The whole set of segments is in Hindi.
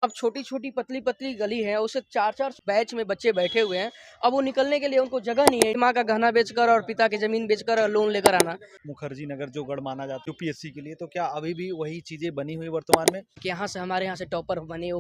अब छोटी-छोटी, पतली-पतली गली है, उससे 4-4 बैच में बच्चे बैठे हुए हैं। अब वो निकलने के लिए उनको जगह नहीं है। माँ का गहना बेचकर और पिता की ज़मीन बेचकर लोन लेकर आना। मुखर्जी नगर जो गढ़ माना जाता है यूपीएससी के लिए, तो क्या अभी भी वही चीजें बनी हुई वर्तमान में? कि यहाँ से हमारे यहाँ से टॉपर बने,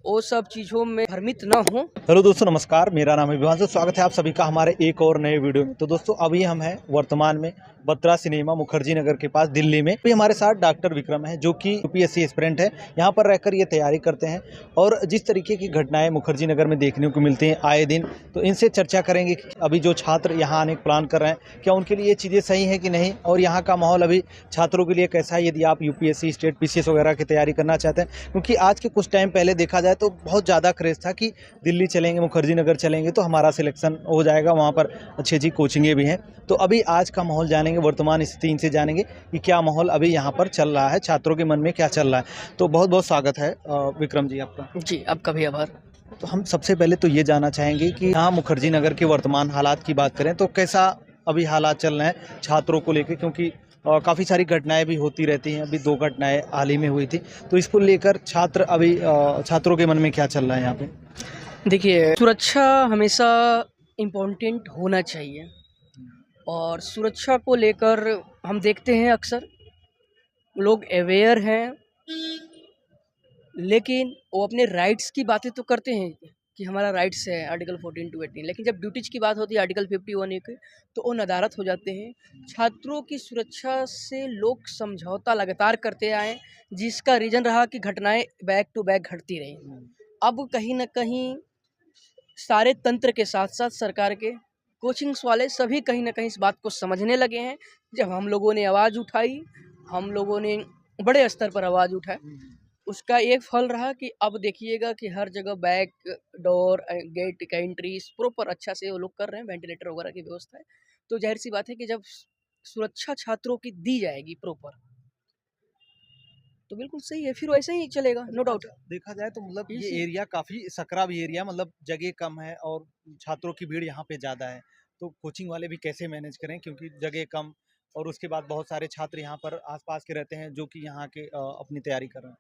वो सब चीज़ों में भ्रमित ना हो। हेलो दोस्तों, नमस्कार। मेरा नाम है विभांशु। स्वागत है आप सभी का हमारे एक और नए वीडियो में। तो दोस्तों, अभी हम हैं वर्तमान में बत्रा सिनेमा मुखर्जी नगर के पास दिल्ली में। अभी हमारे साथ डॉक्टर विक्रम है, जो कि यूपीएससी एस्पिरेंट है। यहाँ पर रहकर ये तैयारी करते हैं और जिस तरीके की घटनाएं मुखर्जी नगर में देखने को मिलती हैं आए दिन, तो इनसे चर्चा करेंगे कि अभी जो छात्र यहाँ आने का प्लान कर रहे हैं, क्या उनके लिए ये चीज़ें सही है कि नहीं, और यहाँ का माहौल अभी छात्रों के लिए कैसा है यदि आप यूपीएससी, स्टेट पीसीएस वगैरह की तैयारी करना चाहते हैं। क्योंकि आज के कुछ टाइम पहले देखा जाए तो बहुत ज़्यादा क्रेज़ था कि दिल्ली चलेंगे, मुखर्जी नगर चलेंगे तो हमारा सिलेक्शन हो जाएगा, वहाँ पर अच्छी अच्छी कोचिंगें भी हैं। तो अभी आज का माहौल जानेंगे, वर्तमान स्थिति इनसे जानेंगे कि क्या माहौल अभी यहाँ पर चल रहा है, छात्रों के मन में क्या चल रहा है। तो बहुत बहुत स्वागत है विक्रम जी आपका। जी, आपका भी आभार। तो हम सबसे पहले तो ये जानना चाहेंगे कि यहाँ मुखर्जी नगर के वर्तमान हालात की बात करें तो कैसा अभी हालात चल रहे हैं छात्रों को लेकर, क्योंकि काफ़ी सारी घटनाएं भी होती रहती हैं। अभी 2 घटनाएं हाल ही में हुई थी, तो इसको लेकर छात्रों के मन में क्या चल रहा है यहाँ पे? देखिए, सुरक्षा हमेशा इम्पोर्टेंट होना चाहिए और सुरक्षा को लेकर हम देखते हैं अक्सर लोग अवेयर हैं, लेकिन वो अपने राइट्स की बातें तो करते हैं कि हमारा राइट्स है आर्टिकल 14 टू 18, लेकिन जब ड्यूटीज की बात होती है आर्टिकल 51 की, तो वो नदारत हो जाते हैं। छात्रों की सुरक्षा से लोग समझौता लगातार करते आए, जिसका रीज़न रहा कि घटनाएं बैक टू बैक घटती रही। अब कहीं ना कहीं सारे तंत्र के साथ साथ सरकार के कोचिंग्स वाले सभी कहीं ना कहीं इस बात को समझने लगे हैं। जब हम लोगों ने आवाज़ उठाई, हम लोगों ने बड़े स्तर पर आवाज़ उठाई, उसका एक फल रहा कि अब देखिएगा कि हर जगह बैक डोर, गेट का एंट्रीज प्रॉपर अच्छा से वो लोग कर रहे हैं, वेंटिलेटर वगैरह की व्यवस्था है। तो जाहिर सी बात है कि जब सुरक्षा छात्रों की दी जाएगी प्रॉपर, तो बिल्कुल सही है, फिर वैसे ही चलेगा, नो डाउट। देखा जाए तो मतलब ये इसी एरिया काफ़ी सकरा भी एरिया, मतलब जगह कम है और छात्रों की भीड़ यहाँ पे ज़्यादा है। तो कोचिंग वाले भी कैसे मैनेज करें, क्योंकि जगह कम और उसके बाद बहुत सारे छात्र यहाँ पर आसपास के रहते हैं जो कि यहाँ के अपनी तैयारी कर रहे हैं।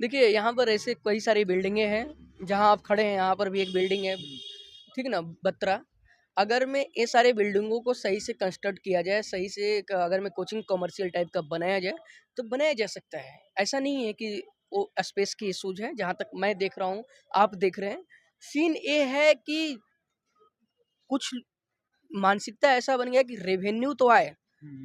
देखिए, यहाँ पर ऐसे कई सारी बिल्डिंगें हैं, जहाँ आप खड़े हैं यहाँ पर भी एक बिल्डिंग है, ठीक है ना, बत्रा। अगर मैं ये सारे बिल्डिंगों को सही से कंस्ट्रक्ट किया जाए, सही से अगर मैं कोचिंग कमर्शियल टाइप का बनाया जाए, तो बनाया जा सकता है। ऐसा नहीं है कि वो स्पेस की इशूज है, जहाँ तक मैं देख रहा हूँ, आप देख रहे हैं। सीन ये है कि कुछ मानसिकता ऐसा बन गया कि रेवेन्यू तो आए,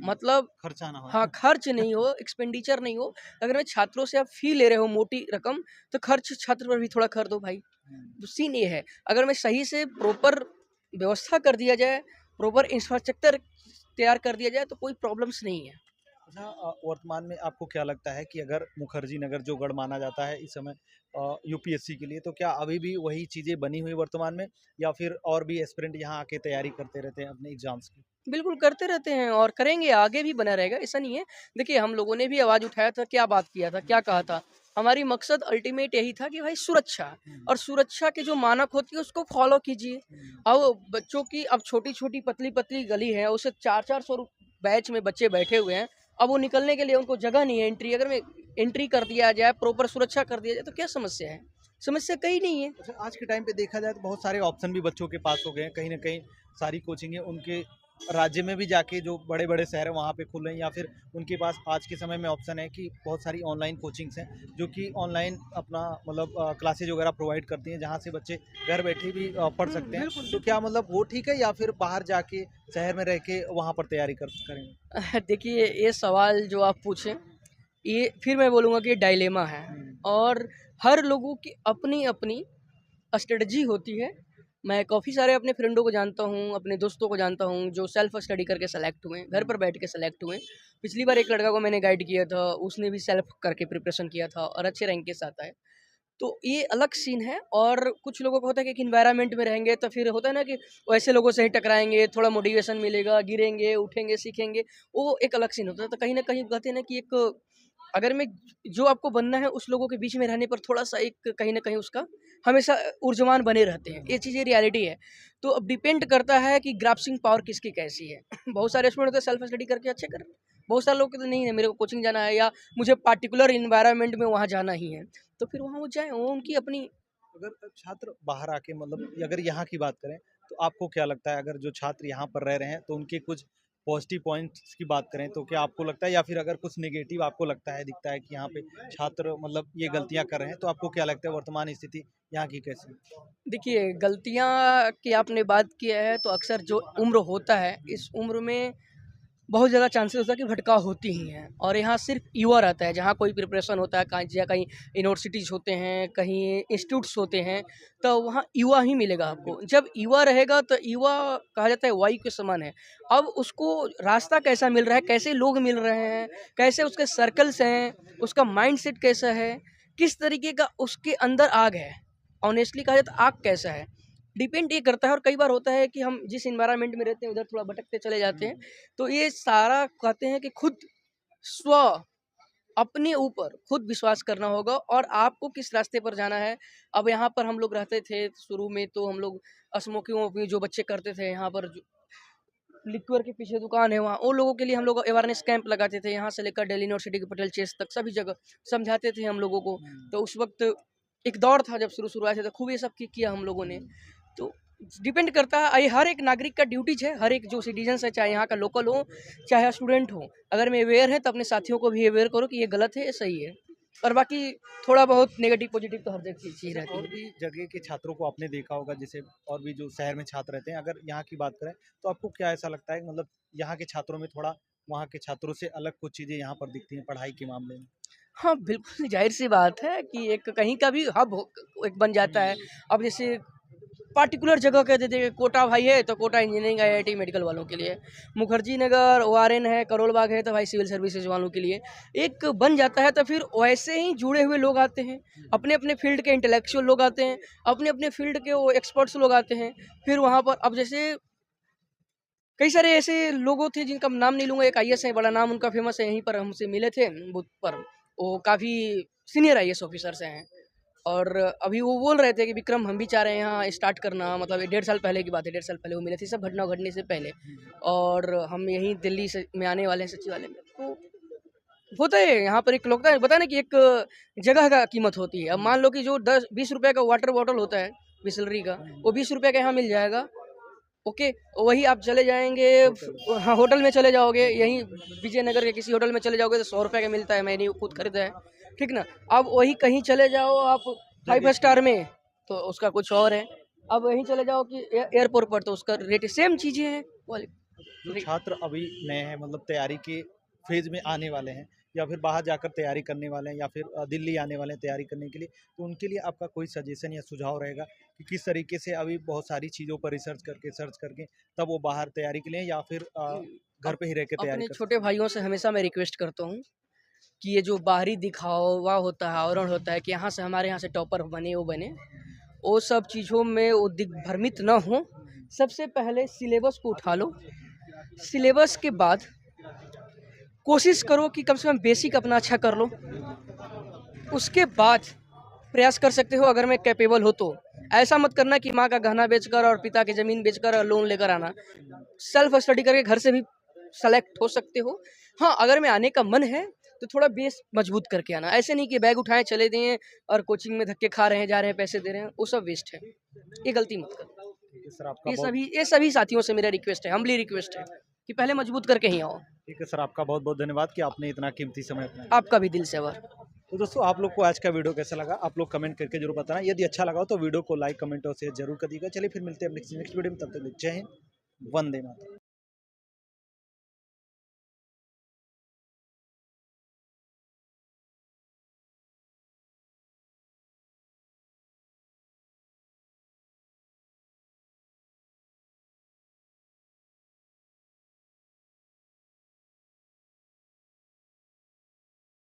मतलब खर्चा ना हो। हाँ, खर्च नहीं हो, एक्सपेंडिचर नहीं हो। अगर मैं छात्रों से आप फ़ी ले रहे हो मोटी रकम, तो खर्च छात्र पर भी थोड़ा कर दो भाई। तो सीन ये है, अगर मैं सही से प्रॉपर व्यवस्था कर दिया जाए, प्रॉपर इंफ्रास्ट्रक्चर तैयार कर दिया जाए, तो कोई प्रॉब्लम्स नहीं है। अच्छा, वर्तमान में आपको क्या लगता है कि अगर मुखर्जी नगर जो गढ़ माना जाता है इस समय यूपीएससी के लिए, तो क्या अभी भी वही चीज़ें बनी हुई वर्तमान में, या फिर और भी एस्पिरेंट यहाँ आके तैयारी करते रहते हैं अपने एग्जाम्स की? बिल्कुल करते रहते हैं और करेंगे, आगे भी बना रहेगा, ऐसा नहीं है। देखिए, हम लोगों ने भी आवाज़ उठाया था, क्या बात किया था, क्या कहा था? हमारी मकसद अल्टीमेट यही था कि भाई सुरक्षा, और सुरक्षा के जो मानक होती है उसको फॉलो कीजिए। अब बच्चों की अब छोटी-छोटी, पतली-पतली गली है, उससे 4-4 सौ बैच में बच्चे बैठे हुए हैं। अब वो निकलने के लिए उनको जगह नहीं है एंट्री, अगर मैं एंट्री कर दिया जाए, प्रॉपर सुरक्षा कर दिया जाए, तो क्या समस्या है? समस्या कहीं नहीं है। अच्छा, आज के टाइम पे देखा जाए तो बहुत सारे ऑप्शन भी बच्चों के पास हो गए हैं। कहीं न कहीं सारी कोचिंगें उनके राज्य में भी जाके जो बड़े-बड़े शहर हैं वहाँ पे खुल रही हैं, या फिर उनके पास आज के समय में ऑप्शन है कि बहुत सारी ऑनलाइन कोचिंग्स हैं जो कि ऑनलाइन अपना मतलब क्लासेज वगैरह प्रोवाइड करती हैं, जहाँ से बच्चे घर बैठे भी पढ़ सकते हैं। बिल्कुल, तो क्या मतलब वो ठीक है, या फिर बाहर जाके शहर में रह के वहाँ पर तैयारी करेंगे? देखिए, ये सवाल जो आप पूछे, ये फिर मैं बोलूँगा कि डायलेमा है, और हर लोगों की अपनी-अपनी स्ट्रेटजी होती है। मैं काफ़ी सारे अपने फ्रेंडों को जानता हूँ, अपने दोस्तों को जानता हूँ, जो सेल्फ स्टडी करके सेलेक्ट हुए हैं, घर पर बैठ के सेलेक्ट हुए हैं। पिछली बार एक लड़का को मैंने गाइड किया था, उसने भी सेल्फ करके प्रिपरेशन किया था और अच्छे रैंक के साथ आए। तो ये अलग सीन है, और कुछ लोगों को होता है कि एक एनवायरनमेंट में रहेंगे तो फिर होता है ना कि वो ऐसे लोगों से ही टकराएँगे, थोड़ा मोटिवेशन मिलेगा, गिरेंगे, उठेंगे, सीखेंगे, वो एक अलग सीन होता है। तो कहीं न कहीं कहते हैं ना कि एक, अगर मैं, जो आपको बनना है उस लोगों के बीच में रहने पर थोड़ा-सा एक कहीं न कहीं उसका हमेशा ऊर्जावान बने रहते हैं। ये चीज़ें रियलिटी है। तो अब डिपेंड करता है कि ग्रास्पिंग पावर किसकी कैसी है। बहुत सारे स्टूडेंट होते हैं सेल्फ स्टडी करके अच्छे कर रहे हैं, बहुत सारे लोग कहते नहीं है मेरे को कोचिंग जाना है या मुझे पार्टिकुलर इन्वायरमेंट में वहाँ जाना ही है, तो फिर वहाँ वो जाएँ, वो उनकी अपनी। अगर छात्र बाहर आके मतलब अगर यहाँ की बात करें तो आपको क्या लगता है, अगर जो छात्र यहाँ पर रह रहे हैं तो उनके कुछ पॉजिटिव पॉइंट्स की बात करें तो क्या आपको लगता है, या फिर अगर कुछ नेगेटिव आपको लगता है दिखता है कि यहाँ पे छात्र मतलब ये गलतियाँ कर रहे हैं, तो आपको क्या लगता है वर्तमान स्थिति यहाँ की कैसी है? देखिए, गलतियाँ की आपने बात किया है तो अक्सर जो उम्र होता है, इस उम्र में बहुत ज़्यादा चांसेस होता है कि भटकाव होती ही हैं, और यहाँ सिर्फ युवा रहता है। जहाँ कोई प्रिपरेशन होता है कहीं या कहीं यूनिवर्सिटीज़ होते हैं, कहीं इंस्टीट्यूट्स होते हैं, तो वहाँ युवा ही मिलेगा आपको। जब युवा रहेगा तो युवा कहा जाता है वायु के समान है। अब उसको रास्ता कैसा मिल रहा है, कैसे लोग मिल रहे हैं, कैसे उसके सर्कल्स हैं, उसका माइंडसेट कैसा है, किस तरीके का उसके अंदर आग है, ऑनेस्टली कहा जाए तो आग कैसा है, डिपेंड ये करता है। और कई बार होता है कि हम जिस एनवायरनमेंट में रहते हैं उधर थोड़ा भटकते चले जाते हैं, तो ये सारा कहते हैं कि खुद स्व अपने ऊपर खुद विश्वास करना होगा और आपको किस रास्ते पर जाना है। अब यहाँ पर हम लोग रहते थे शुरू में, तो हम लोग स्मोकिंग वोकिंग जो बच्चे करते थे, यहाँ पर लिक्वर के पीछे दुकान है वहाँ, उन लोगों के लिए हम लोग अवेयरनेस कैंप लगाते थे, यहाँ से लेकर दिल्ली यूनिवर्सिटी के पटेल चेस तक सभी जगह समझाते थे हम लोगों को। तो उस वक्त एक दौर था जब शुरू आए थे, तो खूब ये सब किया हम लोगों ने। तो डिपेंड करता है, ये हर एक नागरिक का ड्यूटीज है, हर एक जो सिटीजन है, चाहे यहाँ का लोकल हो चाहे स्टूडेंट हो, अगर मैं अवेयर है तो अपने साथियों को भी अवेयर करो कि ये गलत है, ये सही है। और बाकी थोड़ा बहुत नेगेटिव पॉजिटिव तो हर जगह चीज़ रहती और है। भी जगह के छात्रों को आपने देखा होगा, जैसे और भी जो शहर में छात्र रहते हैं, अगर यहाँ की बात करें तो आपको क्या ऐसा लगता है, मतलब यहाँ के छात्रों में थोड़ा वहाँ के छात्रों से अलग कुछ चीज़ें यहाँ पर दिखती हैं पढ़ाई के मामले में? हाँ, बिल्कुल ज़ाहिर-सी बात है कि एक कहीं का भी हब हो एक बन जाता है। अब जैसे पार्टिकुलर जगह कह देते हैं कोटा भाई है तो कोटा इंजीनियरिंग आईआईटी मेडिकल वालों के लिए, मुखर्जी नगर ओआरएन है, करोल बाग है तो भाई सिविल सर्विसेज वालों के लिए एक बन जाता है। तो फिर वैसे ही जुड़े हुए लोग आते हैं, अपने-अपने फील्ड के इंटेलेक्चुअल लोग आते हैं, अपने-अपने फील्ड के वो एक्सपर्ट्स लोग आते हैं। फिर वहाँ पर अब जैसे कई सारे ऐसे लोगों थे जिनका नाम नहीं लूँगा, एक आईएएस है, बड़ा नाम उनका फ़ेमस है, यहीं पर हमसे मिले थे बूथ पर। वो काफ़ी सीनियर आईएएस ऑफ़िसर से हैं और अभी वो बोल रहे थे कि विक्रम हम भी चाह रहे हैं यहाँ स्टार्ट करना, मतलब ये 1.5 साल पहले की बात है, 1.5 साल पहले वो मिले थे, सब घटना घटने से पहले। और हम यहीं दिल्ली से में आने वाले हैं सचिवालय में। तो होता है यहाँ पर एक लोग पता है ना कि एक जगह का कीमत होती है। अब मान लो कि जो 10-20 रुपए का वाटर बॉटल होता है बिसलरी का, वो 20 रुपए का यहाँ मिल जाएगा। ओके, वही आप चले जाएँगे हाँ, होटल में चले जाओगे, यहीं विजयनगर के किसी होटल में चले जाओगे तो 100 रुपए का मिलता है, मैंने खुद खरीदा है, ठीक ना? अब वही कहीं चले जाओ आप 5 स्टार में, तो उसका कुछ और है। अब वहीं चले जाओ कि एयरपोर्ट पर तो उसका रेट सेम चीज़ें हैं। जो छात्र अभी नए हैं, मतलब तैयारी के फेज में आने वाले हैं, या फिर बाहर जाकर तैयारी करने वाले हैं, या फिर दिल्ली आने वाले हैं तैयारी करने के लिए, तो उनके लिए आपका कोई सजेशन या सुझाव रहेगा कि किस तरीके से अभी बहुत सारी चीज़ों पर सर्च करके तब वो बाहर तैयारी के लिए, या फिर घर पे ही रह के तैयारी अपने कर छोटे भाइयों से हमेशा मैं रिक्वेस्ट करता हूँ कि ये जो बाहरी दिखावा होता है, आवरण होता है कि यहाँ से हमारे यहाँ से टॉपर बने, वो सब चीज़ों में वो दिग्भ्रमित ना हो। सबसे पहले सिलेबस को उठा लो, सिलेबस के बाद कोशिश करो कि कम से कम बेसिक अपना अच्छा कर लो। उसके बाद प्रयास कर सकते हो अगर मैं कैपेबल हो तो। ऐसा मत करना कि माँ का गहना बेचकर और पिता की ज़मीन बेचकर और लोन लेकर आना। सेल्फ स्टडी करके घर से भी सेलेक्ट हो सकते हो। हाँ, अगर मैं आने का मन है तो थोड़ा बेस मजबूत करके आना। ऐसे नहीं कि बैग उठाएँ चले दिए और कोचिंग में धक्के खा रहे हैं, जा रहे हैं, पैसे दे रहे हैं, वो सब वेस्ट है। ये गलती मत करना। ठीक है सर, आपका बहुत ये सभी साथियों से मेरा रिक्वेस्ट है, हम्बली रिक्वेस्ट है कि पहले मजबूत करके ही आओ। ठीक है सर, आपका बहुत बहुत धन्यवाद कि आपने इतना कीमती समय अपना। आपका भी दिल से आभार। तो दोस्तों, आप लोग को आज का वीडियो कैसा लगा, आप लोग कमेंट करके जरूर बताना। यदि अच्छा लगा हो तो वीडियो को लाइक, कमेंट और शेयर जरूर कर दीजिएगा। चलिए फिर मिलते हैं नेक्स्ट वीडियो में, तब तक जय हिंद, वंदे मातरम।